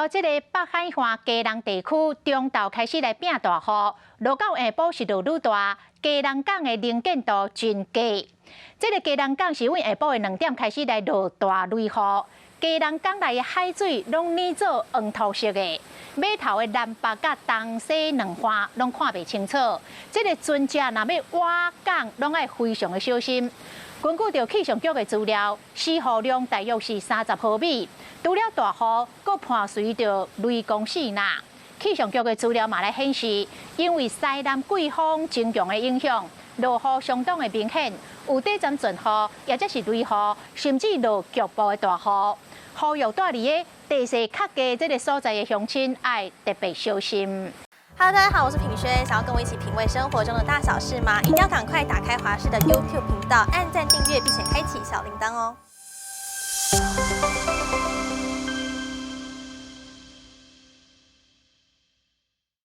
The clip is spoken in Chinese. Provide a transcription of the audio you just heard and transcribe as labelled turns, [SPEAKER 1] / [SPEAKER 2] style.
[SPEAKER 1] 哦，这个北海岸基隆地区中昼开始来变大雨，落到下晡时就愈大。基隆港的能见度真低。这个基隆港是阮下晡的2点开始来落大雷雨。基隆港内的海水拢染做黄土色的，码头的南北甲东西两岸拢看袂清楚。这个船只若要挖港，拢要非常的小心。根据着气象局的资料，4号量大约是30毫米。除了大雨，阁伴随着雷公4呐。气象局的资料嘛来显示，因为西南季风增强的影响，落雨相当的明显，有短暂阵雨，也则是雷雨，甚至落局部的大雨。呼吁住伫个地势较低这个所在的乡亲，要特别小心。
[SPEAKER 2] Hello， 大家好，我是品轩。想要跟我一起品味生活中的大小事吗？一定要赶快打开华视的 YouTube 频道，按赞订阅，并且开启小铃铛哦。